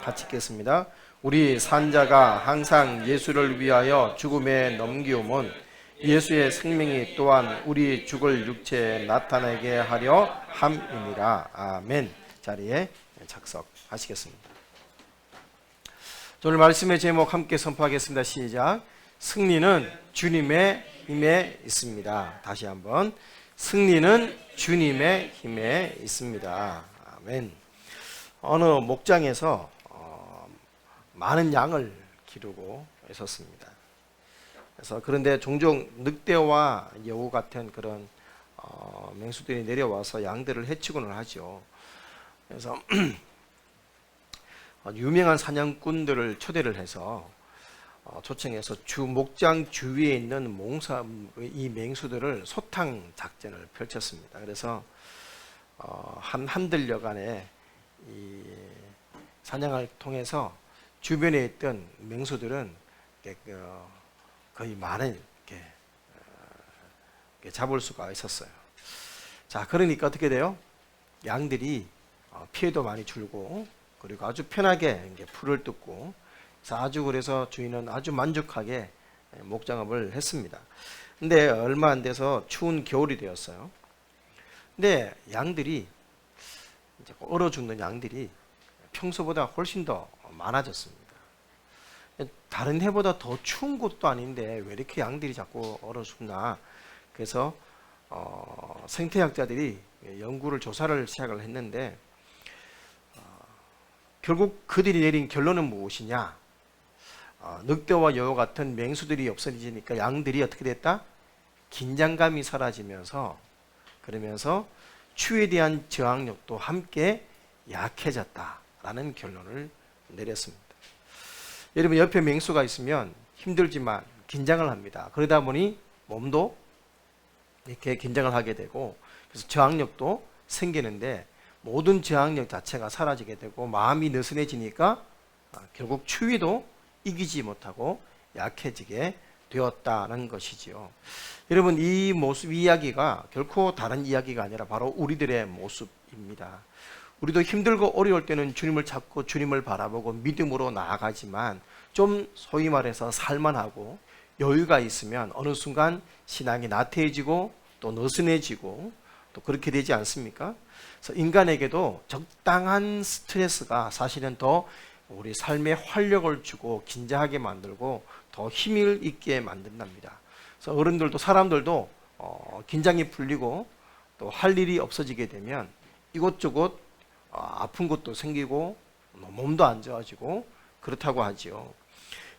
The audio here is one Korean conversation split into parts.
같이 읽겠습니다. 우리 산자가 항상 예수를 위하여 죽음에 넘기움은 예수의 생명이 또한 우리 죽을 육체에 나타나게 하려 함이니라. 아멘. 자리에 착석하시겠습니다. 오늘 말씀의 제목 함께 선포하겠습니다. 시작. 승리는 주님의 힘에 있습니다. 다시 한번. 승리는 주님의 힘에 있습니다. 아멘. 어느 목장에서 많은 양을 기르고 있었습니다. 그래서 그런데 종종 늑대와 여우 같은 그런 맹수들이 내려와서 양들을 해치고는 하죠. 그래서 유명한 사냥꾼들을 초대를 해서 초청해서 주 목장 주위에 있는 이 맹수들을 소탕 작전을 펼쳤습니다. 그래서 한들여간에 이 사냥을 통해서 주변에 있던 맹수들은 거의 많이 잡을 수가 있었어요. 자, 그러니까 어떻게 돼요? 양들이 피해도 많이 줄고 그리고 아주 편하게 풀을 뜯고 그래서 주인은 아주 만족하게 목장업을 했습니다. 근데 얼마 안 돼서 추운 겨울이 되었어요. 근데 양들이 이제 얼어 죽는 양들이 평소보다 훨씬 더 많아졌습니다. 다른 해보다 더 추운 곳도 아닌데 왜 이렇게 양들이 자꾸 얼어 죽나? 그래서 생태학자들이 연구를 조사를 시작을 했는데 결국 그들이 내린 결론은 무엇이냐? 늑대와 여우 같은 맹수들이 없어지니까 양들이 어떻게 됐다? 긴장감이 사라지면서 그러면서 추위에 대한 저항력도 함께 약해졌다라는 결론을 내렸습니다. 여러분 옆에 맹수가 있으면 힘들지만 긴장을 합니다. 그러다 보니 몸도 이렇게 긴장을 하게 되고 그래서 저항력도 생기는데 모든 저항력 자체가 사라지게 되고 마음이 느슨해지니까 결국 추위도 이기지 못하고 약해지게 되었다는 것이지요. 여러분 이 모습 이야기가 결코 다른 이야기가 아니라 바로 우리들의 모습입니다. 우리도 힘들고 어려울 때는 주님을 찾고 주님을 바라보고 믿음으로 나아가지만 좀 소위 말해서 살만하고 여유가 있으면 어느 순간 신앙이 나태해지고 또 느슨해지고 또 그렇게 되지 않습니까? 그래서 인간에게도 적당한 스트레스가 사실은 더 우리 삶에 활력을 주고 긴장하게 만들고 더 힘을 있게 만든답니다. 그래서 어른들도 사람들도 긴장이 풀리고 또 할 일이 없어지게 되면 이곳저곳 아픈 것도 생기고 몸도 안 좋아지고 그렇다고 하지요.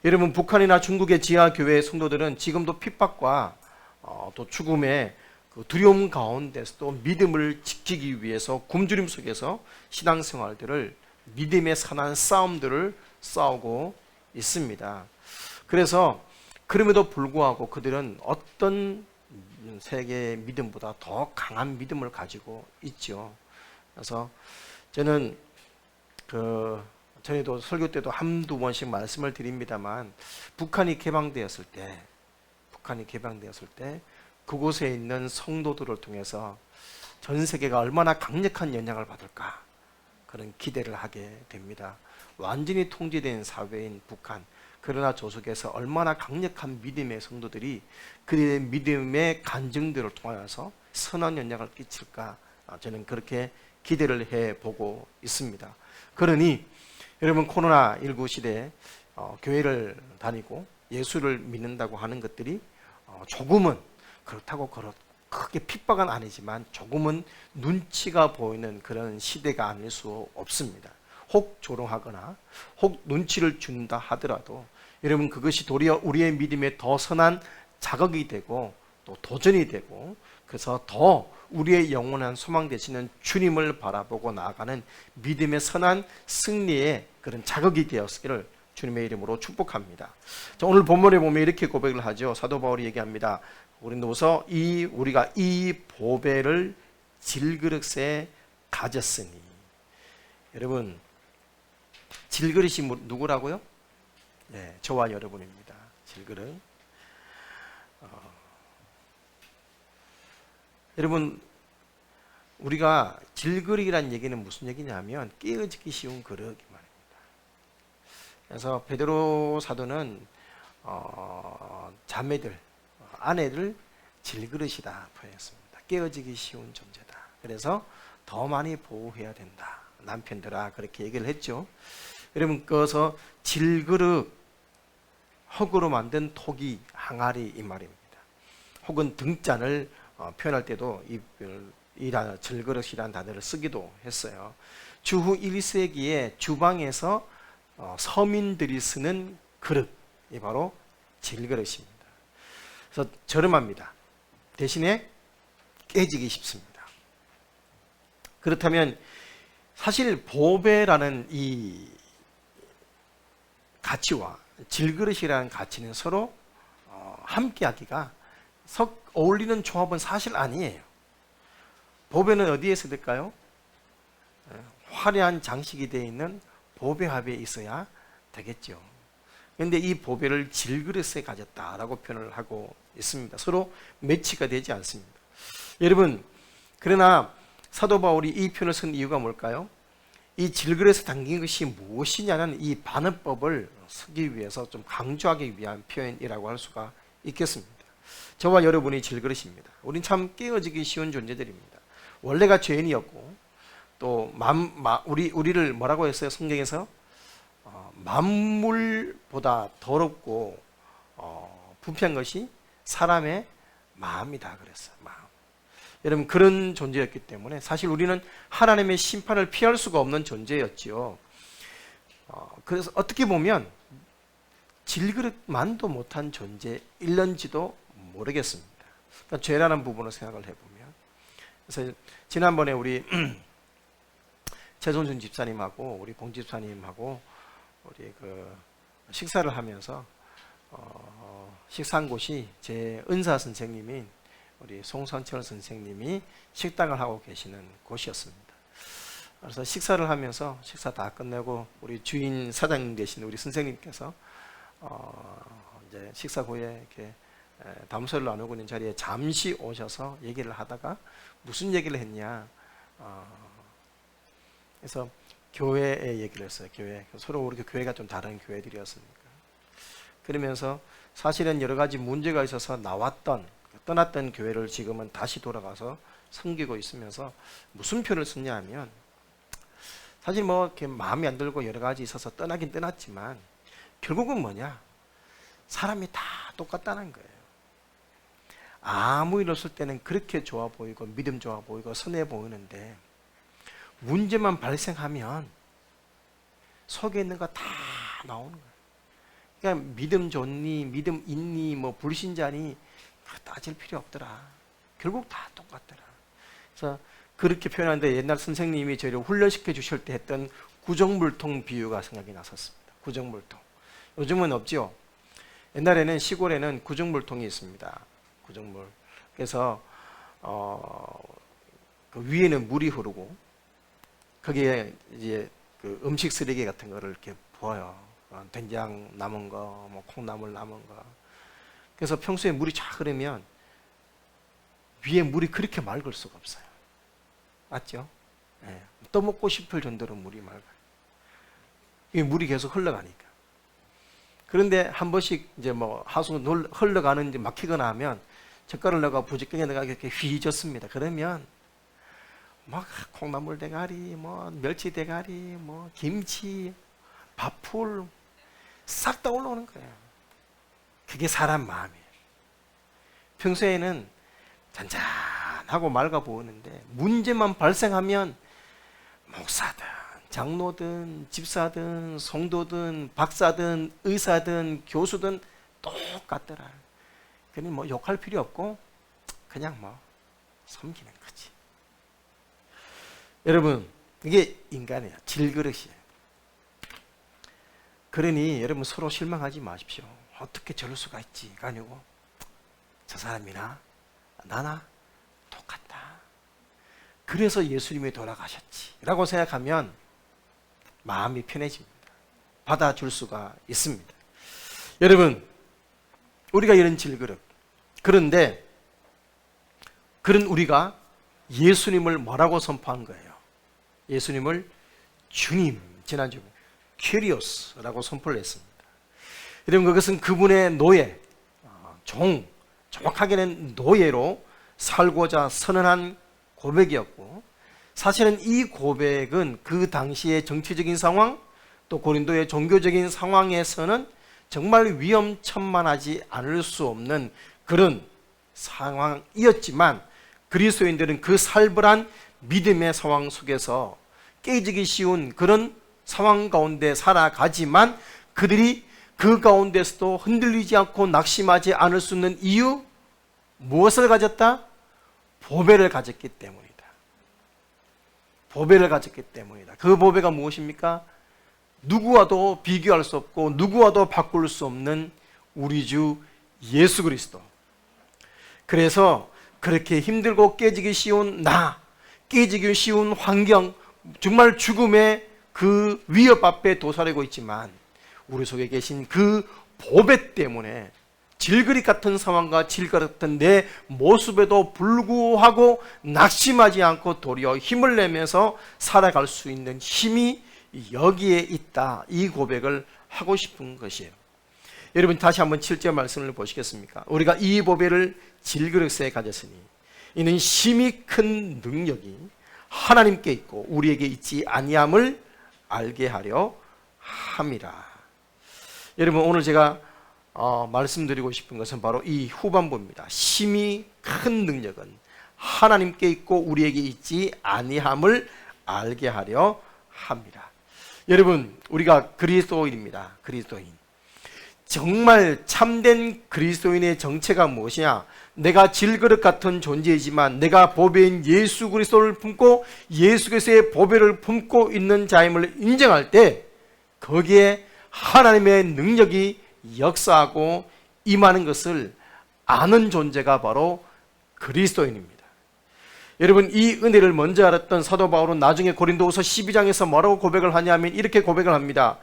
여러분 북한이나 중국의 지하교회 성도들은 지금도 핍박과 또 죽음의 그 두려움 가운데서도 믿음을 지키기 위해서 굶주림 속에서 신앙생활들을 믿음의 선한 싸움들을 싸우고 있습니다. 그래서 그럼에도 불구하고 그들은 어떤 세계의 믿음보다 더 강한 믿음을 가지고 있죠. 그래서 저는 전에도 설교 때도 한두 번씩 말씀을 드립니다만 북한이 개방되었을 때 그곳에 있는 성도들을 통해서 전 세계가 얼마나 강력한 영향을 받을까 그런 기대를 하게 됩니다. 완전히 통제된 사회인 북한, 그러나 저 속에서 얼마나 강력한 믿음의 성도들이 그들의 믿음의 간증들을 통하여서 선한 영향을 끼칠까 저는 그렇게 기대를 해보고 있습니다. 그러니 여러분 코로나19 시대에 교회를 다니고 예수를 믿는다고 하는 것들이 조금은 그렇다고 크게 핍박은 아니지만 조금은 눈치가 보이는 그런 시대가 아닐 수 없습니다. 혹 조롱하거나 혹 눈치를 준다 하더라도 여러분 그것이 도리어 우리의 믿음에 더 선한 자극이 되고 또 도전이 되고 그래서 더 우리의 영원한 소망 되시는 주님을 바라보고 나아가는 믿음의 선한 승리의 그런 자극이 되었기를 주님의 이름으로 축복합니다. 자, 오늘 본문에 보면 이렇게 고백을 하죠. 사도 바울이 얘기합니다. 고린도후서 우리가 이 보배를 질그릇에 가졌으니. 여러분 질그릇이 누구라고요? 네, 저와 여러분입니다. 질그릇. 여러분 우리가 질그릇이라는 얘기는 무슨 얘기냐면 깨어지기 쉬운 그릇 말입니다. 그래서 베드로 사도는 자매들, 아내들 질그릇이다 표현했습니다. 깨어지기 쉬운 존재다. 그래서 더 많이 보호해야 된다. 남편들아 그렇게 얘기를 했죠. 여러분 그래서 질그릇, 흙으로 만든 토기, 항아리 이 말입니다. 혹은 등잔을 표현할 때도 이 질그릇이라는 단어를 쓰기도 했어요. 주후 1세기에 주방에서 서민들이 쓰는 그릇이 바로 질그릇입니다. 그래서 저렴합니다. 대신에 깨지기 쉽습니다. 그렇다면 사실 보배라는 이 가치와 질그릇이라는 가치는 서로 함께하기가 석 어울리는 조합은 사실 아니에요. 보배는 어디에 쓸까요? 화려한 장식이 되어 있는 보배합에 있어야 되겠죠. 그런데 이 보배를 질그릇에 가졌다라고 표현을 하고 있습니다. 서로 매치가 되지 않습니다. 여러분, 그러나 사도 바울이 이 표현을 쓴 이유가 뭘까요? 이 질그릇에 담긴 것이 무엇이냐는 이 반어법을 쓰기 위해서 좀 강조하기 위한 표현이라고 할 수가 있겠습니다. 저와 여러분이 질그릇입니다. 우린 참 깨어지기 쉬운 존재들입니다. 원래가 죄인이었고 또 우리를 뭐라고 했어요? 성경에서 만물보다 더럽고 부패한 것이 사람의 마음이다 그랬어요. 마음. 여러분 그런 존재였기 때문에 사실 우리는 하나님의 심판을 피할 수가 없는 존재였지요. 그래서 어떻게 보면 질그릇만도 못한 존재일런지도 모르겠습니다. 그러니까 죄라는 부분을 생각을 해보면, 그래서 지난번에 우리 최선준 집사님하고 우리 봉 집사님하고 우리 그 식사를 하면서 식사한 곳이 제 은사 선생님인 우리 송선철 선생님이 식당을 하고 계시는 곳이었습니다. 그래서 식사를 하면서 식사 다 끝내고 우리 주인 사장님 되신 우리 선생님께서 이제 식사 후에 이렇게 담소를 나누고 있는 자리에 잠시 오셔서 얘기를 하다가 무슨 얘기를 했냐? 그래서 교회의 얘기를 했어요. 교회. 서로 우리 교회가 좀 다른 교회들이었으니까. 그러면서 사실은 여러 가지 문제가 있어서 떠났던 교회를 지금은 다시 돌아가서 섬기고 있으면서 무슨 표현을 썼냐 하면, 사실 뭐 이렇게 마음에 안 들고 여러 가지 있어서 떠나긴 떠났지만 결국은 뭐냐? 사람이 다 똑같다는 거예요. 아무 일 없을 때는 그렇게 좋아 보이고 믿음 좋아 보이고 선해 보이는데 문제만 발생하면 속에 있는 거 다 나오는 거예요. 그러니까 믿음 좋니, 믿음 있니, 뭐 불신자니 따질 필요 없더라. 결국 다 똑같더라. 그래서 그렇게 표현하는데 옛날 선생님이 저희를 훈련시켜 주실 때 했던 구정물통 비유가 생각이 났었습니다. 구정물통. 요즘은 없죠. 옛날에는 시골에는 구정물통이 있습니다. 구정물. 그래서 그 위에는 물이 흐르고 거기에 이제 그 음식 쓰레기 같은 거를 이렇게 부어요. 된장 남은 거, 뭐 콩나물 남은 거. 그래서 평소에 물이 쫙 흐르면 위에 물이 그렇게 맑을 수가 없어요. 맞죠? 네. 떠먹고 싶을 정도로 물이 맑아요. 이 물이 계속 흘러가니까. 그런데 한 번씩 이제 뭐 하수 흘러가는 이제 막히거나 하면 젓가락을 넣어가 부지런히 넣어가 이렇게 휘젓습니다. 그러면 막 콩나물 대가리, 뭐 멸치 대가리, 뭐 김치, 밥풀 싹 다 올라오는 거예요. 그게 사람 마음이에요. 평소에는 잔잔하고 맑아 보이는데 문제만 발생하면 목사든 장로든 집사든 성도든 박사든 의사든 교수든 똑같더라. 그니 뭐 욕할 필요 없고 그냥 뭐 섬기는 거지. 여러분 이게 인간이에요. 질그릇이에요. 그러니 여러분 서로 실망하지 마십시오. 어떻게 저럴 수가 있지가 아니고 저 사람이나 나나 똑같다. 그래서 예수님이 돌아가셨지 라고 생각하면 마음이 편해집니다. 받아줄 수가 있습니다. 여러분 우리가 이런 질그릇, 그런데 그런 우리가 예수님을 뭐라고 선포한 거예요? 예수님을 주님, 지난주 큐리오스라고 선포를 했습니다. 여러분, 그것은 그분의 노예, 종, 정확하게는 노예로 살고자 선언한 고백이었고, 사실은 이 고백은 그 당시의 정치적인 상황, 또 고린도의 종교적인 상황에서는 정말 위험천만하지 않을 수 없는 그런 상황이었지만, 그리스도인들은 그 살벌한 믿음의 상황 속에서 깨지기 쉬운 그런 상황 가운데 살아가지만, 그들이 그 가운데서도 흔들리지 않고 낙심하지 않을 수 있는 이유, 무엇을 가졌다? 보배를 가졌기 때문이다. 보배를 가졌기 때문이다. 그 보배가 무엇입니까? 누구와도 비교할 수 없고 누구와도 바꿀 수 없는 우리 주 예수 그리스도. 그래서 그렇게 힘들고 깨지기 쉬운 깨지기 쉬운 환경, 정말 죽음의 그 위협 앞에 도사리고 있지만, 우리 속에 계신 그 보배 때문에 질그릇 같은 상황과 질그릇 같은 내 모습에도 불구하고 낙심하지 않고 도리어 힘을 내면서 살아갈 수 있는 힘이 여기에 있다. 이 고백을 하고 싶은 것이에요. 여러분, 다시 한번 7절 말씀을 보시겠습니까? 우리가 이 보배를 질그릇에 가졌으니 이는 심히 큰 능력이 하나님께 있고 우리에게 있지 아니함을 알게 하려 함이라. 여러분, 오늘 제가 말씀드리고 싶은 것은 바로 이 후반부입니다. 심히 큰 능력은 하나님께 있고 우리에게 있지 아니함을 알게 하려 합니다. 여러분, 우리가 그리스도인입니다. 그리스도인. 정말 참된 그리스도인의 정체가 무엇이냐? 내가 질그릇 같은 존재이지만 내가 보배인 예수 그리스도를 품고 예수 그리스도의 보배를 품고 있는 자임을 인정할 때, 거기에 하나님의 능력이 역사하고 임하는 것을 아는 존재가 바로 그리스도인입니다. 여러분, 이 은혜를 먼저 알았던 사도 바울은 나중에 고린도후서 12장에서 뭐라고 고백을 하냐면 이렇게 고백을 합니다.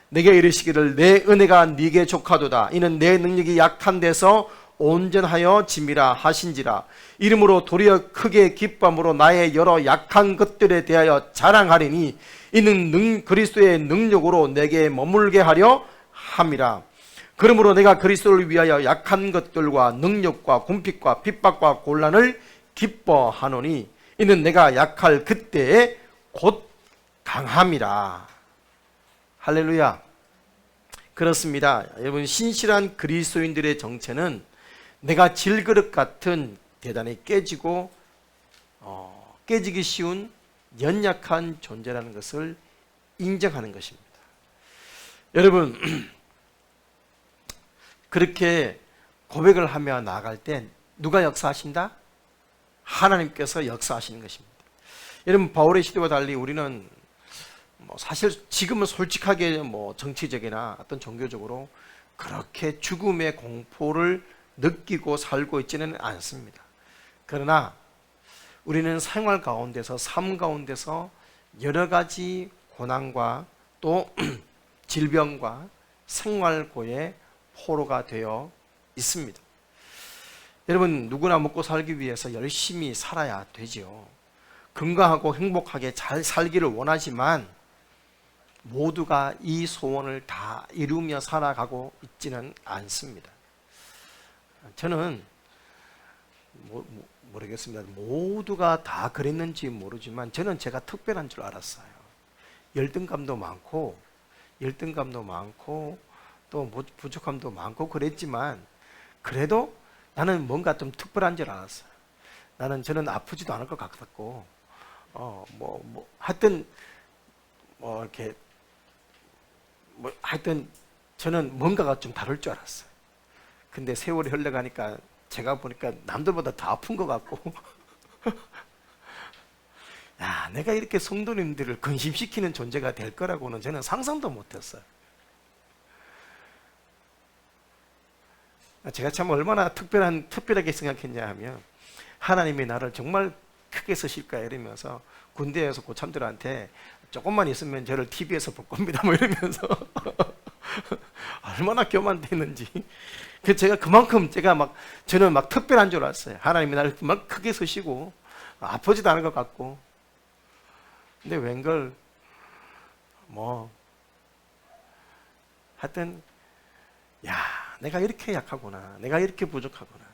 내게 이르시기를 내 은혜가 네게 족하도다. 이는 내 능력이 약한 데서 온전하여 짐이라 하신지라. 이름으로 도리어 크게 기쁨으로 나의 여러 약한 것들에 대하여 자랑하리니 이는 그리스도의 능력으로 내게 머물게 하려 함이라. 그러므로 내가 그리스도를 위하여 약한 것들과 능력과 궁핍과 핍박과 곤란을 기뻐하노니 이는 내가 약할 그때에 곧 강함이라. 할렐루야. 그렇습니다. 여러분, 신실한 그리스도인들의 정체는 내가 질그릇 같은 대단히 깨지고 깨지기 쉬운 연약한 존재라는 것을 인정하는 것입니다. 여러분, 그렇게 고백을 하며 나아갈 때 누가 역사하신다? 하나님께서 역사하시는 것입니다. 여러분, 바울의 시대와 달리 우리는 사실 지금은 솔직하게 정치적이나 어떤 종교적으로 그렇게 죽음의 공포를 느끼고 살고 있지는 않습니다. 그러나 우리는 생활 가운데서, 삶 가운데서 여러 가지 고난과 또 질병과 생활고의 포로가 되어 있습니다. 여러분, 누구나 먹고 살기 위해서 열심히 살아야 되지요. 건강하고 행복하게 잘 살기를 원하지만 모두가 이 소원을 다 이루며 살아가고 있지는 않습니다. 저는 모르겠습니다. 모두가 다 그랬는지 모르지만 저는 제가 특별한 줄 알았어요. 열등감도 많고 또 부족함도 많고 그랬지만 그래도 나는 뭔가 좀 특별한 줄 알았어요. 저는 아프지도 않을 것 같았고 하여튼 저는 뭔가가 좀 다를 줄 알았어요. 근데 세월이 흘러가니까 제가 보니까 남들보다 더 아픈 것 같고 야, 내가 이렇게 성도님들을 근심시키는 존재가 될 거라고는 저는 상상도 못했어요. 제가 참 얼마나 특별하게 생각했냐 하면 하나님이 나를 정말 크게 쓰실까 이러면서 군대에서 고참들한테 조금만 있으면 저를 TV에서 볼 겁니다 이러면서 얼마나 교만됐는지. 제가 그만큼 저는 막 특별한 줄 알았어요. 하나님이 나를 막 크게 쓰시고 아프지도 않을 것 같고. 근데 웬걸 하여튼 야, 내가 이렇게 약하구나, 내가 이렇게 부족하구나.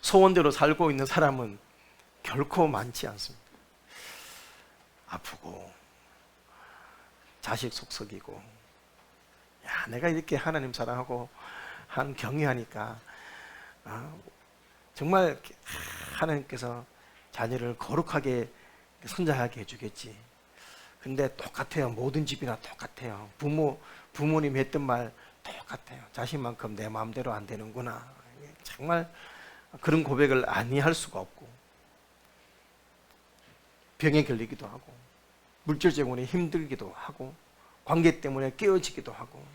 소원대로 살고 있는 사람은 결코 많지 않습니다. 아프고 자식 속썩이고, 야, 내가 이렇게 하나님 사랑하고 하나님 경외하니까 정말 하나님께서 자녀를 거룩하게 선자하게 해주겠지. 근데 똑같아요. 모든 집이나 똑같아요. 부모님이 했던 말 똑같아요. 자식만큼 내 마음대로 안 되는구나. 정말 그런 고백을 아니할 수가 없고, 병에 걸리기도 하고, 물질 때문에 힘들기도 하고, 관계 때문에 깨어지기도 하고.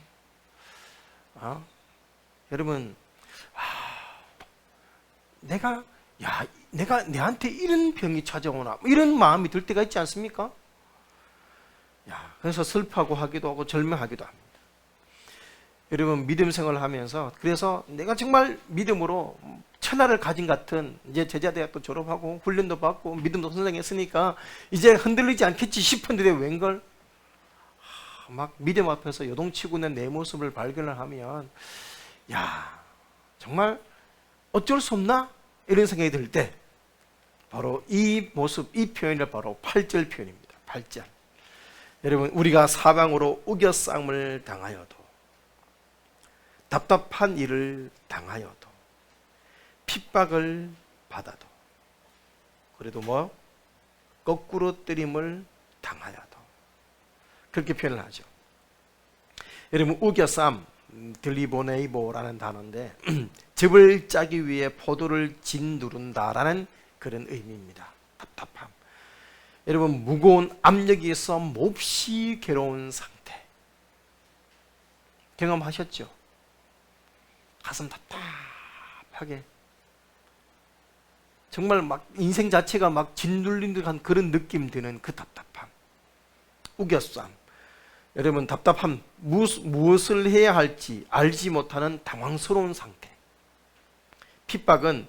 여러분, 내가 내한테 이런 병이 찾아오나, 이런 마음이 들 때가 있지 않습니까? 그래서 슬퍼하고 하기도 하고 절망하기도 합니다. 여러분, 믿음 생활을 하면서, 그래서 내가 정말 믿음으로 천하를 가진 같은, 이제 제자대학도 졸업하고 훈련도 받고 믿음도 선생했으니까 이제 흔들리지 않겠지 싶었는데 웬걸 막 믿음 앞에서 요동치고 있는 내 모습을 발견을 하면, 정말 어쩔 수 없나? 이런 생각이 들 때 바로 이 모습, 이 표현을 바로 8절 표현입니다. 8절. 여러분, 우리가 사방으로 우겨싸움을 당하여도, 답답한 일을 당하여도, 핍박을 받아도, 그래도 거꾸로 뜨림을 당하여도, 그렇게 표현을 하죠. 여러분, 우겨싸움, 들리보네이보라는 단어인데 즙을 짜기 위해 포도를 짓누른다라는 그런 의미입니다. 답답함. 여러분, 무거운 압력이 있어 몹시 괴로운 상태 경험하셨죠? 가슴 답답하게, 정말 막 인생 자체가 막 짓눌린 듯한 그런 느낌 드는 그 답답함, 우겨싸움. 여러분, 답답함, 무엇을 해야 할지 알지 못하는 당황스러운 상태. 핍박은,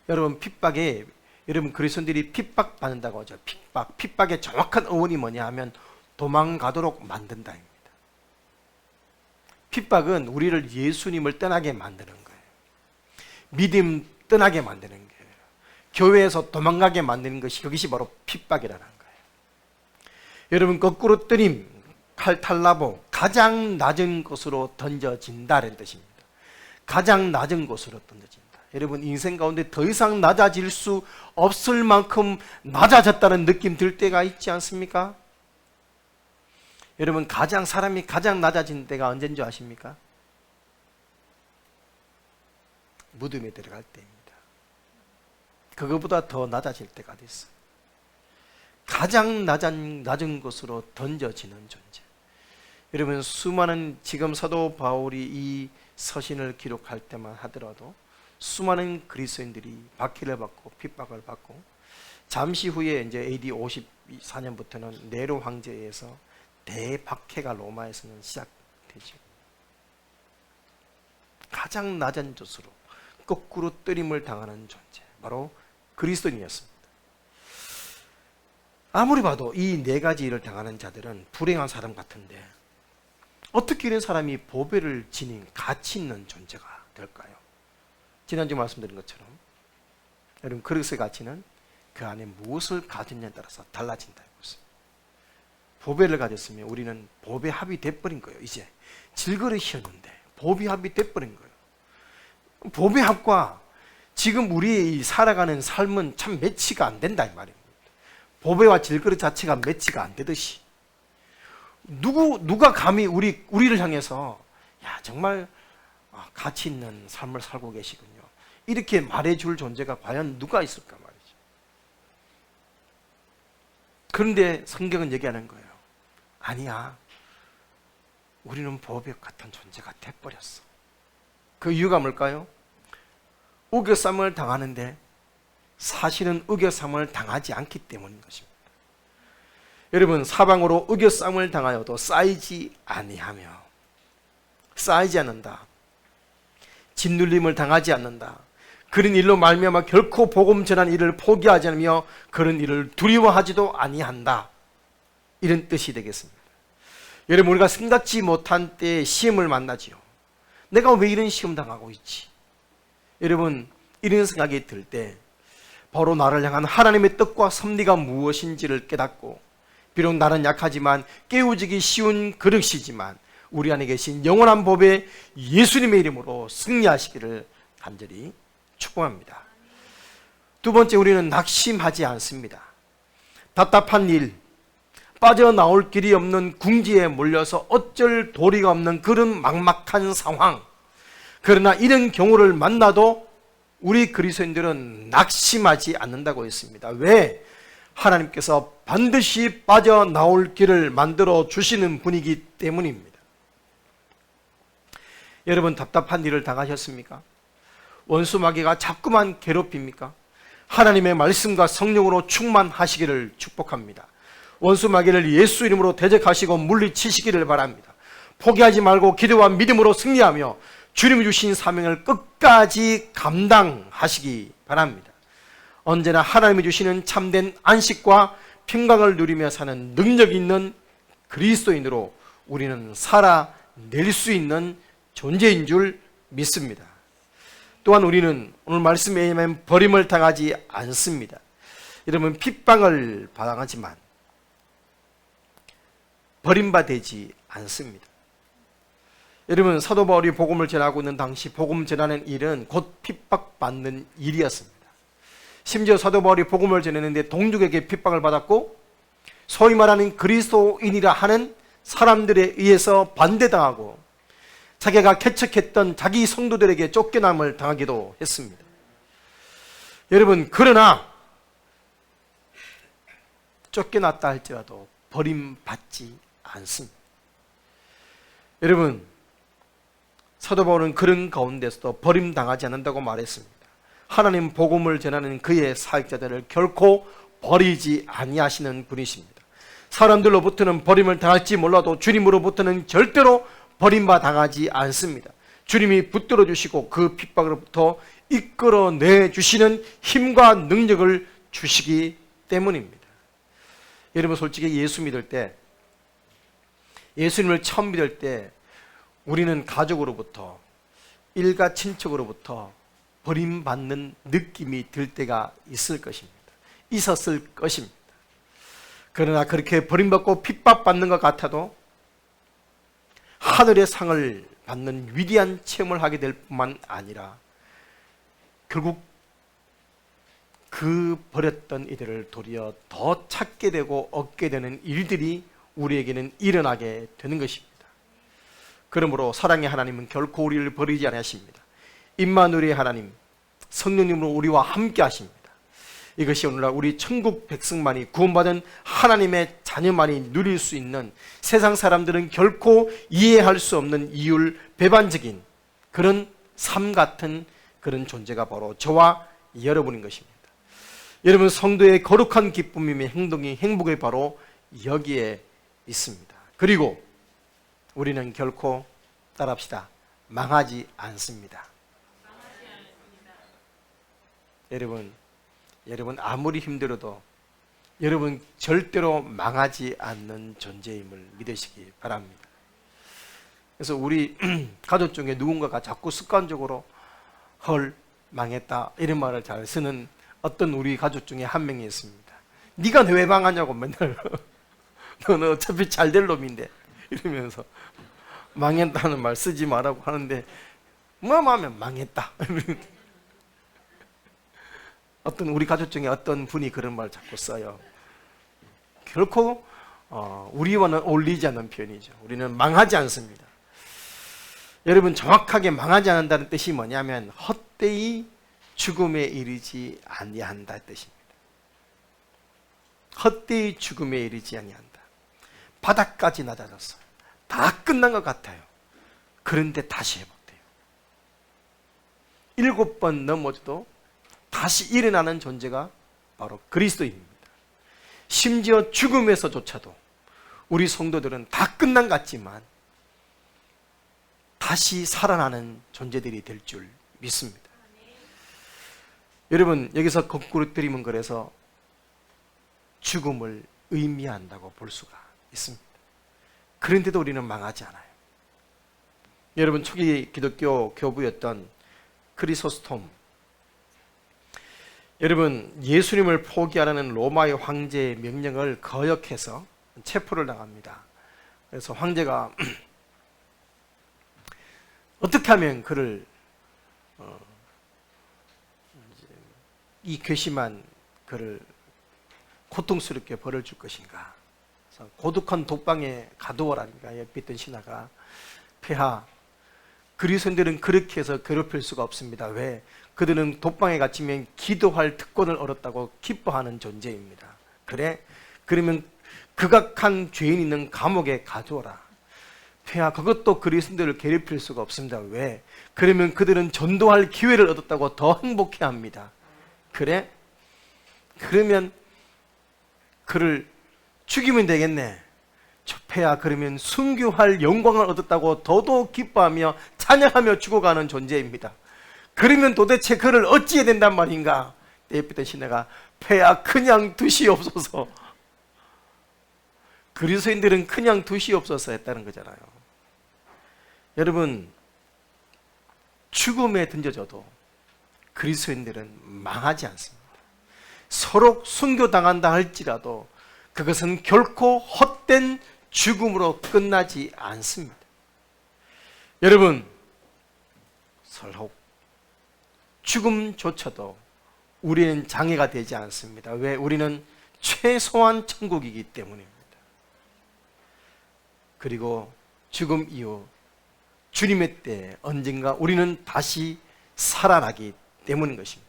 여러분, 핍박에, 여러분, 그리스도인들이 핍박받는다고 하죠. 핍박의 정확한 어원이 뭐냐 하면 도망가도록 만든다입니다. 핍박은 우리를 예수님을 떠나게 만드는 거예요. 믿음 떠나게 만드는 거예요. 교회에서 도망가게 만드는 것이, 그것이 바로 핍박이라는 거예요. 여러분, 거꾸로 뜨림, 칼탈라보, 가장 낮은 곳으로 던져진다는 뜻입니다. 가장 낮은 곳으로 던져진다. 여러분, 인생 가운데 더 이상 낮아질 수 없을 만큼 낮아졌다는 느낌 들 때가 있지 않습니까? 여러분, 사람이 가장 낮아진 때가 언제인 줄 아십니까? 무덤에 들어갈 때입니다. 그거보다 더 낮아질 때가 됐어요. 가장 낮은 곳으로 던져지는 존재. 여러분, 수많은, 지금 사도 바울이 이 서신을 기록할 때만 하더라도 수많은 그리스도인들이 박해를 받고 핍박을 받고, 잠시 후에 이제 AD 54년부터는 네로 황제에 의해서 대박해가 로마에서는 시작되죠. 가장 낮은 곳으로 거꾸로 뜨림을 당하는 존재, 바로 그리스도인이었습니다. 아무리 봐도 이 네 가지 일을 당하는 자들은 불행한 사람 같은데 어떻게 이런 사람이 보배를 지닌 가치 있는 존재가 될까요? 지난주 말씀드린 것처럼 여러분, 그리스도의 가치는 그 안에 무엇을 가졌냐에 따라서 달라진다고 했습니다. 보배를 가졌으면 우리는 보배 합이 돼버린 거예요. 이제 질그릇이었는데 보배 합이 돼버린 거예요. 보배 합과 지금 우리 살아가는 삶은 참 매치가 안 된다 이 말입니다. 보배와 질그릇 자체가 매치가 안 되듯이 누가 감히 우리를 향해서 정말 가치 있는 삶을 살고 계시군요, 이렇게 말해줄 존재가 과연 누가 있을까 말이죠. 그런데 성경은 얘기하는 거예요. 아니야, 우리는 보배 같은 존재가 돼버렸어. 그 이유가 뭘까요? 우겨쌈을 당하는데 사실은 우겨쌈을 당하지 않기 때문인 것입니다. 여러분, 사방으로 우겨쌈을 당하여도 쌓이지 않는다. 짓눌림을 당하지 않는다. 그런 일로 말미암아 결코 복음 전한 일을 포기하지 않으며 그런 일을 두려워하지도 아니한다. 이런 뜻이 되겠습니다. 여러분, 우리가 생각지 못한 때에 시험을 만나지요. 내가 왜 이런 시험 당하고 있지? 여러분, 이런 생각이 들 때 바로 나를 향한 하나님의 뜻과 섭리가 무엇인지를 깨닫고, 비록 나는 약하지만 깨우치기 쉬운 그릇이지만 우리 안에 계신 영원한 법의 예수님의 이름으로 승리하시기를 간절히 축복합니다. 두 번째, 우리는 낙심하지 않습니다. 답답한 일, 빠져나올 길이 없는 궁지에 몰려서 어쩔 도리가 없는 그런 막막한 상황, 그러나 이런 경우를 만나도 우리 그리스도인들은 낙심하지 않는다고 했습니다. 왜? 하나님께서 반드시 빠져나올 길을 만들어 주시는 분이기 때문입니다. 여러분, 답답한 일을 당하셨습니까? 원수 마귀가 자꾸만 괴롭힙니까? 하나님의 말씀과 성령으로 충만하시기를 축복합니다. 원수 마귀를 예수 이름으로 대적하시고 물리치시기를 바랍니다. 포기하지 말고 기도와 믿음으로 승리하며 주님이 주신 사명을 끝까지 감당하시기 바랍니다. 언제나 하나님이 주시는 참된 안식과 평강을 누리며 사는 능력 있는 그리스도인으로 우리는 살아낼 수 있는 존재인 줄 믿습니다. 또한 우리는 오늘 말씀에 의하면 버림을 당하지 않습니다. 여러분, 핍박을 받아가지만 버림받지 않습니다. 여러분, 사도 바울이 복음을 전하고 있는 당시 복음 전하는 일은 곧 핍박받는 일이었습니다. 심지어 사도 바울이 복음을 전했는데 동족에게 핍박을 받았고, 소위 말하는 그리스도인이라 하는 사람들에 의해서 반대당하고, 자기가 개척했던 자기 성도들에게 쫓겨남을 당하기도 했습니다. 여러분, 그러나 쫓겨났다 할지라도 버림받지 않습니다. 여러분, 사도 바울은 그런 가운데서도 버림당하지 않는다고 말했습니다. 하나님 복음을 전하는 그의 사역자들을 결코 버리지 아니하시는 분이십니다. 사람들로부터는 버림을 당할지 몰라도 주님으로부터는 절대로 버림받아가지 않습니다. 주님이 붙들어 주시고 그 핍박으로부터 이끌어내 주시는 힘과 능력을 주시기 때문입니다. 여러분, 솔직히 예수 믿을 때, 예수님을 처음 믿을 때 우리는 가족으로부터, 일가 친척으로부터 버림받는 느낌이 들 때가 있을 것입니다. 있었을 것입니다. 그러나 그렇게 버림받고 핍박받는 것 같아도 하늘의 상을 받는 위대한 체험을 하게 될 뿐만 아니라 결국 그 버렸던 이들을 도리어 더 찾게 되고 얻게 되는 일들이 우리에게는 일어나게 되는 것입니다. 그러므로 사랑의 하나님은 결코 우리를 버리지 않으십니다. 임마누엘의 하나님, 성령님으로 우리와 함께 하십니다. 이것이 오늘날 우리 천국 백성만이, 구원받은 하나님의 자녀만이 누릴 수 있는, 세상 사람들은 결코 이해할 수 없는 이율배반적인 그런 삶 같은 그런 존재가 바로 저와 여러분인 것입니다. 여러분, 성도의 거룩한 기쁨이며 행복이 바로 여기에 있습니다. 그리고 우리는 결코, 따라합시다, 망하지 않습니다. 여러분 아무리 힘들어도 여러분 절대로 망하지 않는 존재임을 믿으시기 바랍니다. 그래서 우리 가족 중에 누군가가 자꾸 습관적으로 헐, 망했다 이런 말을 잘 쓰는 어떤 우리 가족 중에 한 명이 있습니다. 네가 왜 망하냐고 맨날 너는 어차피 잘 될 놈인데 이러면서 망했다는 말 쓰지 말라고 하는데 뭐 하면 망했다. 어떤 우리 가족 중에 어떤 분이 그런 말 자꾸 써요. 결코 우리와는 어울리지 않는 표현이죠. 우리는 망하지 않습니다. 여러분, 정확하게 망하지 않는다는 뜻이 뭐냐면 헛되이 죽음에 이르지 아니한다 뜻입니다. 헛되이 죽음에 이르지 아니한다. 바닥까지 낮아졌어요. 다 끝난 것 같아요. 그런데 다시 회복돼요. 7번 넘어져도 다시 일어나는 존재가 바로 그리스도입니다. 심지어 죽음에서조차도 우리 성도들은 다 끝난 것 같지만 다시 살아나는 존재들이 될 줄 믿습니다. 여러분, 여기서 거꾸로 들이면 그래서 죽음을 의미한다고 볼 수가 있습니다. 그런데도 우리는 망하지 않아요. 여러분, 초기 기독교 교부였던 크리소스톰, 여러분, 예수님을 포기하라는 로마의 황제의 명령을 거역해서 체포를 당합니다. 그래서 황제가 어떻게 하면 그를 이 괘씸한 그를 고통스럽게 벌을 줄 것인가. 그래서 고독한 독방에 가두어라니까 옆에 있던 신하가, 폐하, 그리스도인들은 그렇게 해서 괴롭힐 수가 없습니다. 왜? 그들은 독방에 갇히면 기도할 특권을 얻었다고 기뻐하는 존재입니다. 그래? 그러면 극악한 죄인 있는 감옥에 가두어라. 폐하, 그것도 그리스도인들을 괴롭힐 수가 없습니다. 왜? 그러면 그들은 전도할 기회를 얻었다고 더 행복해합니다. 그래? 그러면 그를 죽이면 되겠네. 폐하, 그러면 순교할 영광을 얻었다고 더더욱 기뻐하며 찬양하며 죽어가는 존재입니다. 그러면 도대체 그를 어찌해야 된단 말인가? 옆에 있던 신하가, 폐하, 그냥 두시옵소서. 그리스도인들은 그냥 두시옵소서 했다는 거잖아요. 여러분, 죽음에 던져져도 그리스도인들은 망하지 않습니다. 서로 순교당한다 할지라도 그것은 결코 헛된 죽음으로 끝나지 않습니다. 여러분, 설혹 죽음조차도 우리는 장애가 되지 않습니다. 왜? 우리는 최소한 천국이기 때문입니다. 그리고 죽음 이후 주님의 때 언젠가 우리는 다시 살아나기 때문인 것입니다.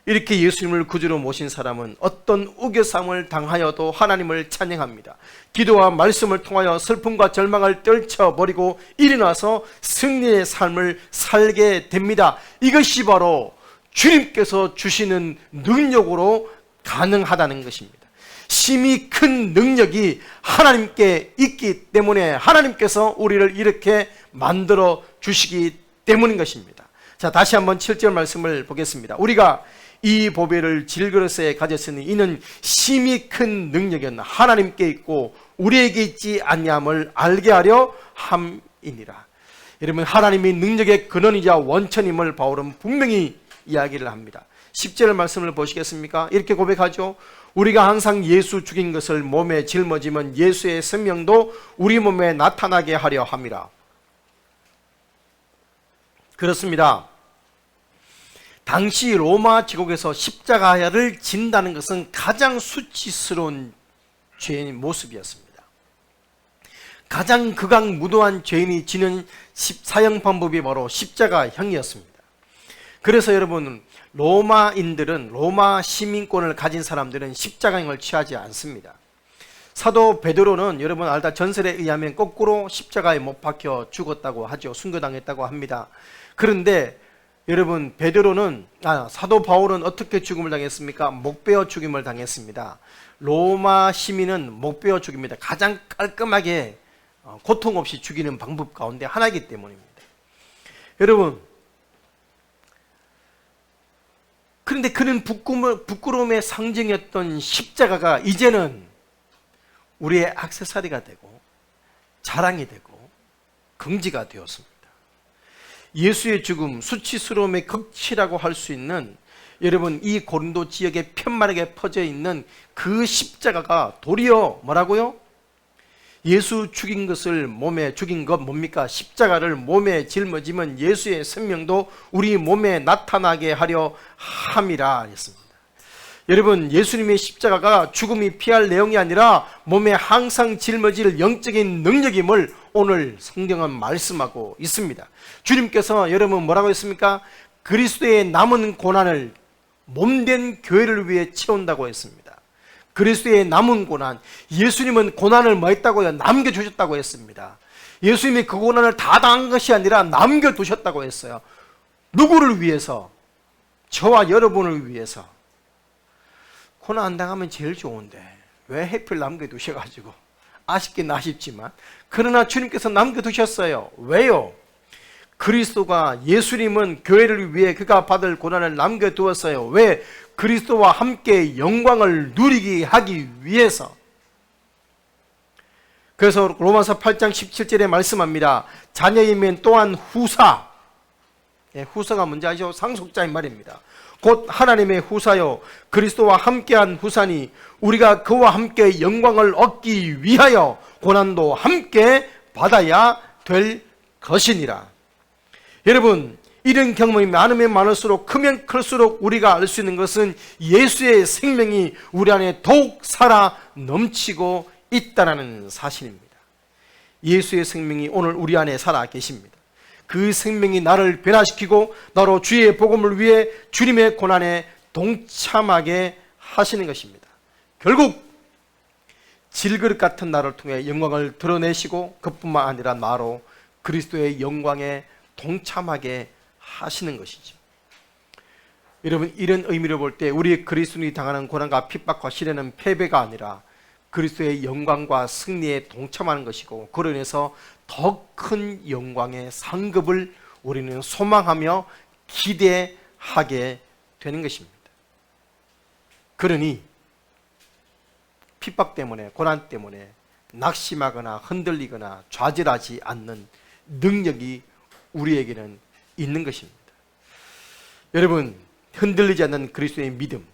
이렇게 예수님을 구주로 모신 사람은 어떤 우겨쌈을 당하여도 하나님을 찬양합니다. 기도와 말씀을 통하여 슬픔과 절망을 떨쳐버리고 일어나서 승리의 삶을 살게 됩니다. 이것이 바로 주님께서 주시는 능력으로 가능하다는 것입니다. 심히 큰 능력이 하나님께 있기 때문에 하나님께서 우리를 이렇게 만들어 주시기 때문인 것입니다. 자, 다시 한번 7절 말씀을 보겠습니다. 우리가 이 보배를 질그릇에 가졌으니 이는 심히 큰 능력은 하나님께 있고 우리에게 있지 아니함을 알게 하려 함이니라. 여러분, 하나님이 능력의 근원이자 원천임을 바울은 분명히 이야기를 합니다. 10절 말씀을 보시겠습니까? 이렇게 고백하죠. 우리가 항상 예수 죽인 것을 몸에 짊어지면 예수의 생명도 우리 몸에 나타나게 하려 함이라. 그렇습니다. 당시 로마 제국에서 십자가를 진다는 것은 가장 수치스러운 죄인의 모습이었습니다. 가장 극악무도한 죄인이 지는 사형 방법이 바로 십자가형이었습니다. 그래서 여러분, 로마인들은, 로마 시민권을 가진 사람들은 십자가형을 취하지 않습니다. 사도 베드로는 여러분 알다 전설에 의하면 거꾸로 십자가에 못 박혀 죽었다고 하죠. 순교당했다고 합니다. 그런데 여러분, 사도 바울은 어떻게 죽음을 당했습니까? 목베어 죽임을 당했습니다. 로마 시민은 목베어 죽입니다. 가장 깔끔하게 고통 없이 죽이는 방법 가운데 하나이기 때문입니다. 여러분, 그런데 그는 부끄러움의 상징이었던 십자가가 이제는 우리의 액세서리가 되고 자랑이 되고 긍지가 되었습니다. 예수의 죽음, 수치스러움의 극치라고 할 수 있는, 여러분, 이 고린도 지역에 편만하게 퍼져 있는 그 십자가가 도리어 뭐라고요? 예수 죽인 것을 몸에 죽인 것 뭡니까? 십자가를 몸에 짊어지면 예수의 생명도 우리 몸에 나타나게 하려 함이라 했습니다. 여러분, 예수님의 십자가가 죽음이 피할 내용이 아니라 몸에 항상 짊어질 영적인 능력임을 오늘 성경은 말씀하고 있습니다. 주님께서 여러분 뭐라고 했습니까? 그리스도의 남은 고난을 몸된 교회를 위해 채운다고 했습니다. 그리스도의 남은 고난, 예수님은 고난을 뭐 했다고요? 남겨주셨다고 했습니다. 예수님이 그 고난을 다 당한 것이 아니라 남겨두셨다고 했어요. 누구를 위해서? 저와 여러분을 위해서. 고난 안 당하면 제일 좋은데 왜 하필 남겨두셔가지고, 아쉽긴 아쉽지만 그러나 주님께서 남겨두셨어요. 왜요? 그리스도가, 예수님은 교회를 위해 그가 받을 고난을 남겨두었어요. 왜? 그리스도와 함께 영광을 누리게 하기 위해서. 그래서 로마서 8장 17절에 말씀합니다. 자녀이면 또한 후사. 후사가 뭔지 아시죠? 상속자인 말입니다. 곧 하나님의 후사요 그리스도와 함께한 후사니 우리가 그와 함께 영광을 얻기 위하여 고난도 함께 받아야 될 것이니라. 여러분, 이런 경험이 많으면 많을수록 크면 클수록 우리가 알 수 있는 것은 예수의 생명이 우리 안에 더욱 살아 넘치고 있다는 사실입니다. 예수의 생명이 오늘 우리 안에 살아 계십니다. 그 생명이 나를 변화시키고 나로 주의 복음을 위해 주님의 고난에 동참하게 하시는 것입니다. 결국 질그릇 같은 나를 통해 영광을 드러내시고 그뿐만 아니라 나로 그리스도의 영광에 동참하게 하시는 것이죠. 여러분, 이런 의미로 볼 때 우리 그리스도인이 당하는 고난과 핍박과 시련은 패배가 아니라 그리스도의 영광과 승리에 동참하는 것이고, 그로 인해서 더 큰 영광의 상급을 우리는 소망하며 기대하게 되는 것입니다. 그러니 핍박 때문에, 고난 때문에 낙심하거나 흔들리거나 좌절하지 않는 능력이 우리에게는 있는 것입니다. 여러분, 흔들리지 않는 그리스도의 믿음,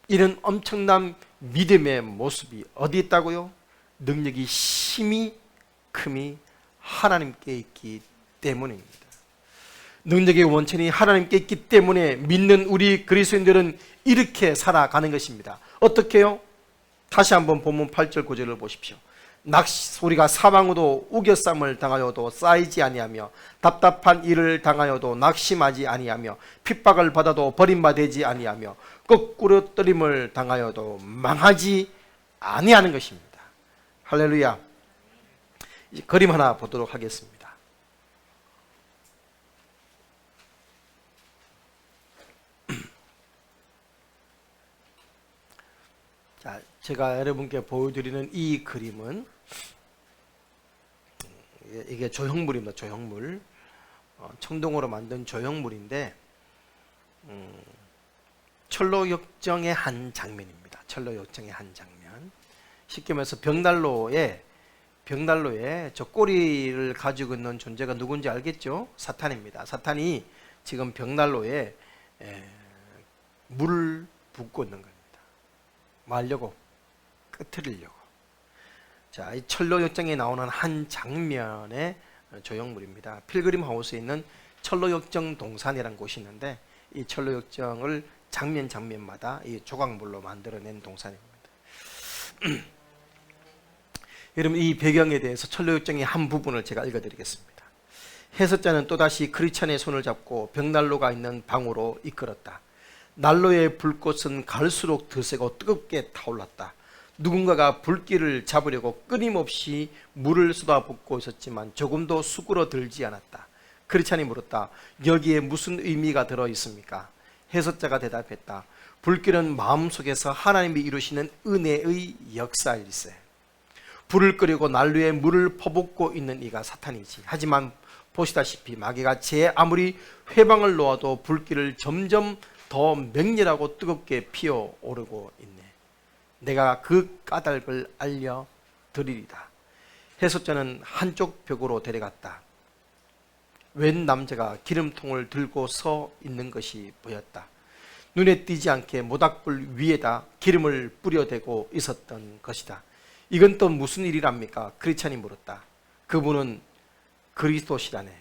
이런 엄청난 믿음의 모습이 어디 있다고요? 능력이 심히 큼이 하나님께 있기 때문입니다. 능력의 원천이 하나님께 있기 때문에 믿는 우리 그리스도인들은 이렇게 살아가는 것입니다. 어떻게요? 다시 한번 본문 8절 9절을 보십시오. 우리가 사방으로 우겨쌈을 당하여도 쌓이지 아니하며 답답한 일을 당하여도 낙심하지 아니하며 핍박을 받아도 버림받지 아니하며 거꾸로 떨림을 당하여도 망하지 아니하는 것입니다. 할렐루야. 이제 그림 하나 보도록 하겠습니다. 자, 제가 여러분께 보여드리는 이 그림은 이게 조형물입니다. 조형물. 청동으로 만든 조형물인데 철로 역정의 한 장면입니다. 철로 역정의 한 장면. 쉽게 말해서 벽난로에 저 꼬리를 가지고 있는 존재가 누군지 알겠죠? 사탄입니다. 사탄이 지금 벽난로에 물을 붓고 있는 겁니다. 뭐 하려고? 끄트리려고. 자, 이 철로 역정에 나오는 한 장면의 조형물입니다. 필그림 하우스에 있는 철로 역정 동산이라는 곳이 있는데, 이 철로 역정을 장면마다 이 조각물로 만들어낸 동산입니다. 여러분, 이 배경에 대해서 철로 역정의 한 부분을 제가 읽어드리겠습니다. 해석자는 또다시 크리스찬의 손을 잡고 벽난로가 있는 방으로 이끌었다. 난로의 불꽃은 갈수록 더 세고 뜨겁게 타올랐다. 누군가가 불길을 잡으려고 끊임없이 물을 쏟아붓고 있었지만 조금도 수그러들지 않았다. 크리스찬이 물었다. 여기에 무슨 의미가 들어있습니까? 해석자가 대답했다. 불길은 마음속에서 하나님이 이루시는 은혜의 역사일세. 불을 끄려고 난로에 물을 퍼붓고 있는 이가 사탄이지. 하지만 보시다시피 마귀가 제 아무리 회방을 놓아도 불길을 점점 더 맹렬하고 뜨겁게 피어오르고 있네. 내가 그 까닭을 알려드리리다. 해석자는 한쪽 벽으로 데려갔다. 웬 남자가 기름통을 들고 서 있는 것이 보였다. 눈에 띄지 않게 모닥불 위에다 기름을 뿌려대고 있었던 것이다. 이건 또 무슨 일이랍니까? 크리스찬이 물었다. 그분은 그리스도시라네.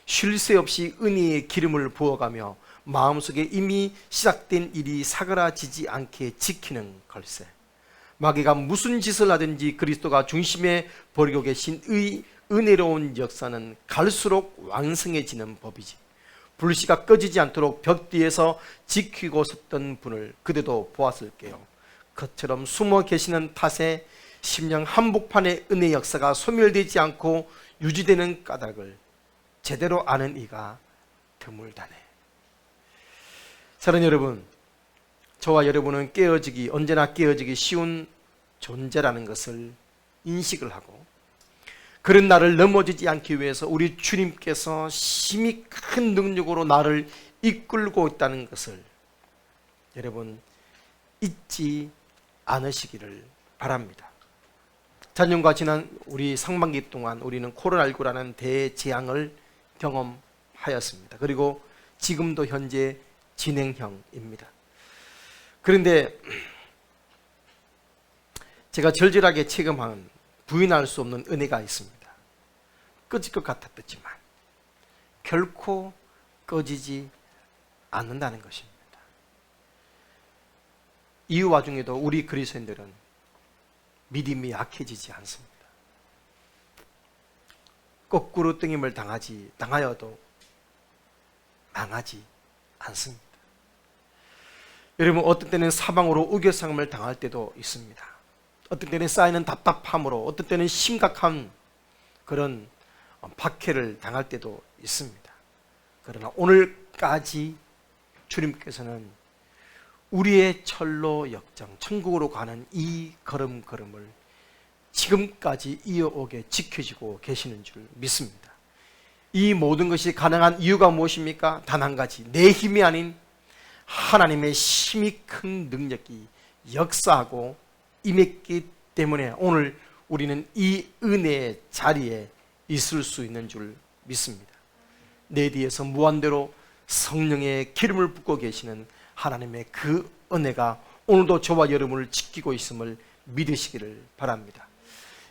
쉴 새 없이 은혜의 기름을 부어가며 마음속에 이미 시작된 일이 사그라지지 않게 지키는 걸세. 마귀가 무슨 짓을 하든지 그리스도가 중심에 버리고 계신 의 은혜로운 역사는 갈수록 왕성해지는 법이지. 불씨가 꺼지지 않도록 벽 뒤에서 지키고 섰던 분을 그대도 보았을게요. 그처럼 숨어 계시는 탓에 심령 한복판의 은혜 역사가 소멸되지 않고 유지되는 까닭을 제대로 아는 이가 드물다네. 사랑하는 여러분, 저와 여러분은 언제나 깨어지기 쉬운 존재라는 것을 인식을 하고, 그런 나를 넘어지지 않기 위해서 우리 주님께서 심히 큰 능력으로 나를 이끌고 있다는 것을 여러분 잊지 않으시기를 바랍니다. 작년과 지난 우리 상반기 동안 우리는 코로나19라는 대재앙을 경험하였습니다. 그리고 지금도 현재 진행형입니다. 그런데 제가 절절하게 체험한 부인할 수 없는 은혜가 있습니다. 꺼질 것 같았지만 결코 꺼지지 않는다는 것입니다. 이 와중에도 우리 그리스도인들은 믿음이 약해지지 않습니다. 거꾸로 땡김을 당하여도 망하지 않습니다. 여러분, 어떤 때는 사방으로 우겨싸움을 당할 때도 있습니다. 어떤 때는 쌓이는 답답함으로, 어떤 때는 심각한 그런 박해를 당할 때도 있습니다. 그러나 오늘까지 주님께서는 우리의 철로 역정, 천국으로 가는 이 걸음걸음을 지금까지 이어오게 지켜주고 계시는 줄 믿습니다. 이 모든 것이 가능한 이유가 무엇입니까? 단 한 가지, 내 힘이 아닌 하나님의 힘이 큰 능력이 역사하고 임했기 때문에 오늘 우리는 이 은혜의 자리에 있을 수 있는 줄 믿습니다. 내 뒤에서 무한대로 성령의 기름을 붓고 계시는 하나님의 그 은혜가 오늘도 저와 여러분을 지키고 있음을 믿으시기를 바랍니다.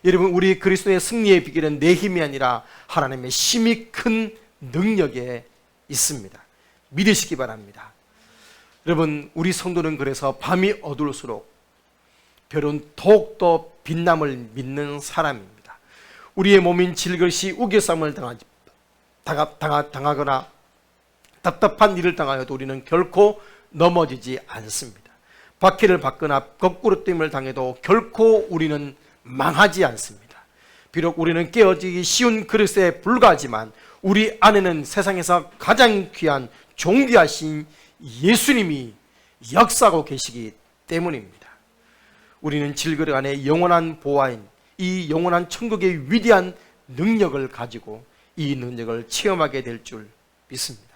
여러분, 우리 그리스도의 승리의 비결은 내 힘이 아니라 하나님의 힘이 큰 능력에 있습니다. 믿으시기 바랍니다. 여러분, 우리 성도는 그래서 밤이 어두울수록 별은 더욱더 빛남을 믿는 사람입니다. 우리의 몸인 질것이 우겨싸움을 당하거나 답답한 일을 당하여도 우리는 결코 넘어지지 않습니다. 박해를 받거나 거꾸로 뜸을 당해도 결코 우리는 망하지 않습니다. 비록 우리는 깨어지기 쉬운 그릇에 불과하지만 우리 안에는 세상에서 가장 귀한 존귀하신 예수님이 역사하고 계시기 때문입니다. 우리는 질그릇 안에 영원한 보화인 이 영원한 천국의 위대한 능력을 가지고 이 능력을 체험하게 될 줄 믿습니다.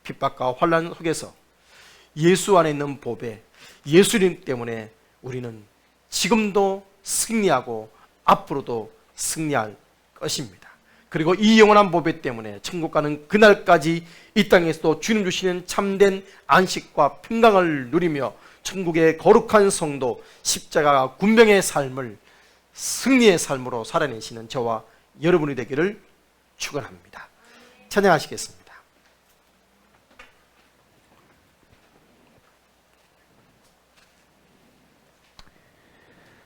핍박과 환난 속에서 예수 안에 있는 보배, 예수님 때문에 우리는 지금도 승리하고 앞으로도 승리할 것입니다. 그리고 이 영원한 보배 때문에 천국 가는 그날까지 이 땅에서도 주님 주시는 참된 안식과 평강을 누리며 천국의 거룩한 성도, 십자가 군병의 삶을 승리의 삶으로 살아내시는 저와 여러분이 되기를 축원합니다. 찬양하시겠습니다.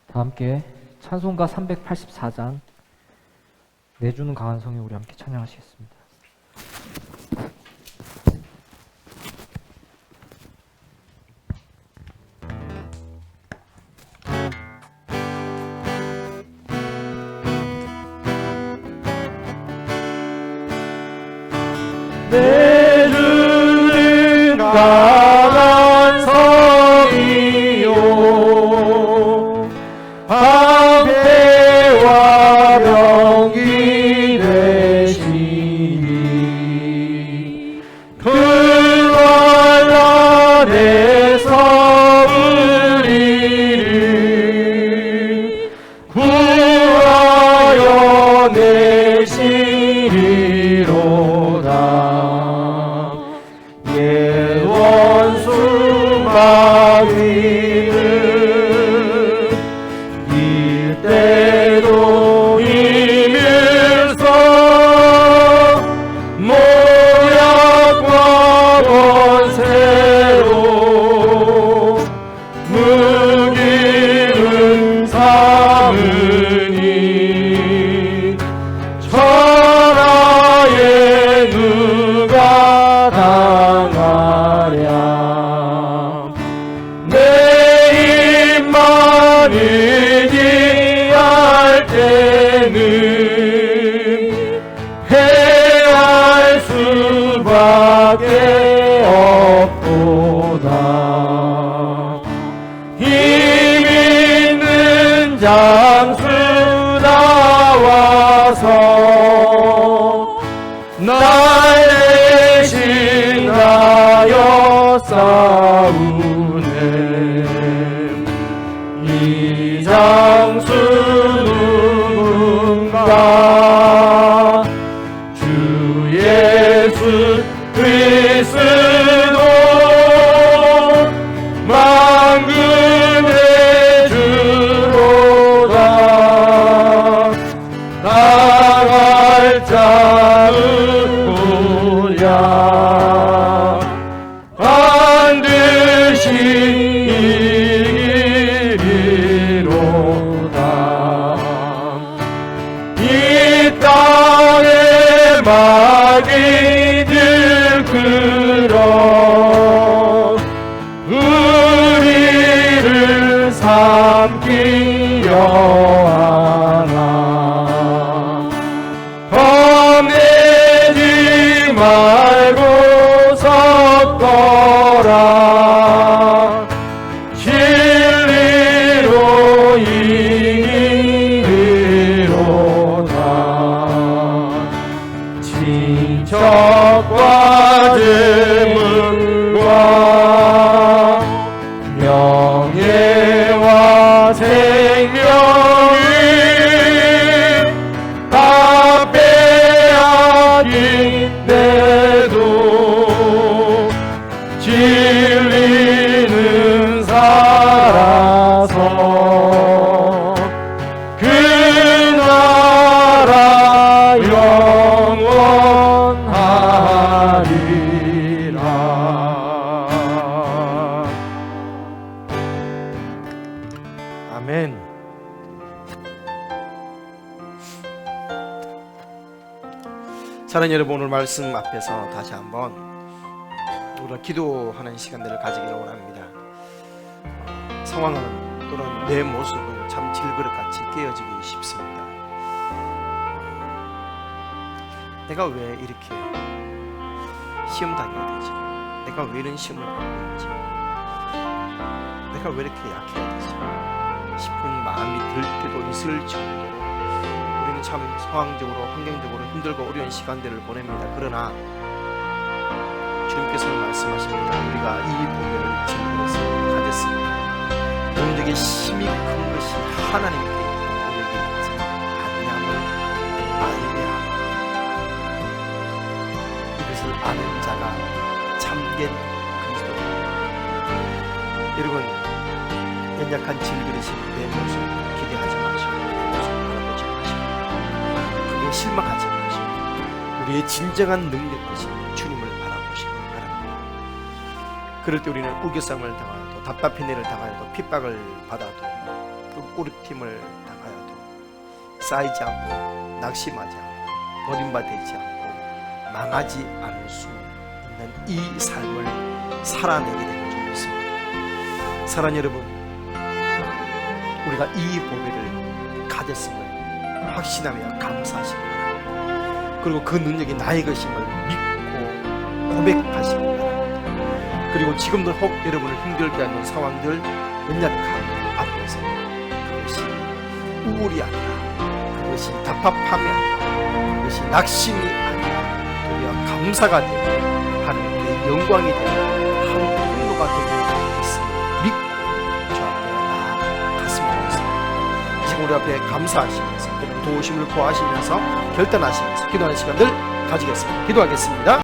다 함께 찬송가 384장 내주는 강한 성에 우리 함께 찬양하시겠습니다. 내주는 강한 성이요 방패와 병기 되시니 큰 환난에서 우리를 구하여 내시리로다. 옛 원수 마귀는 이때도 이밀서 모략과 권세로 무기를 삼으니 천하에 누가 당하랴. 내 힘만 의지할 때는 패할 수밖에 없도다. 힘 있는 장수 나와서 날 대신하여 싸우네. 이 장수 끼려 하나 겁내지 말고 섰더라 진리로 이기리로다 징적과 재물과 명예와 생명이 다 빼앗긴데도 진리는 살아서 그 나라 영원하리라. 아멘. 사랑하는 여러분, 오늘 말씀 앞에서 다시 한번 우리가 기도하는 시간들을 가지기를 원합니다. 상황은 또는 내 모습은 참 질그릇같이 깨어지기 쉽습니다. 내가 왜 이렇게 시험 당해야 되지? 내가 왜 이런 시험을 받고 있지? 내가 왜 이렇게 약해야 되지? 싶은 마음이 들 때도 있을 정도로 우리는 참 상황적으로 환경적으로 힘들고 어려운 시간들을 보냅니다. 그러나 주님께서는 말씀하십니다. 우리가 이 보배를 질그릇에 가졌습니다. 능력의 힘이 큰 것이 하나님께 있고 우리에게 있지 아니함을 알리라. 이것을 아는 자가 참된 그리스도입니다. 여러분, 연약한 질그릇이 내 모습 기대하지 마시고 내 모습 바라보지 마시고 그게 실망하지 마시고 우리의 진정한 능력 되신 주님을 바라보시기 바랍니다. 그럴 때 우리는 우겨쌈을 당하여도 답답한 일을 당하여도 핍박을 받아도 또 꼬리팀을 당하여도 쌓이지 않고 낙심하지 않고 버림받지 않고 망하지 않을 수 있는 이 삶을 살아내게 되는 줄 믿습니다. 사랑하는 여러분, 우리가 이 보배를 가졌음을 확신하며 감사하시기 바랍니다. 그리고 그 능력이 나의 것임을 믿고 고백하시기 바랍니다. 그리고 지금도 혹 여러분을 힘들게 하는 상황들, 연약함 앞에서 그것이 우울이 아니라 그것이 답답함이 아니라 그것이 낙심이 아니라 우리가 감사가 되고 하나님의 영광이 되고 한 통로가 되고 있음을 믿고 주 앞에 나아갔으면 좋겠습니다. 지금 우리 앞에 감사하시면서 도우심을 구하시면서 결단하시면서 기도하는 시간들 가지겠습니다. 기도하겠습니다.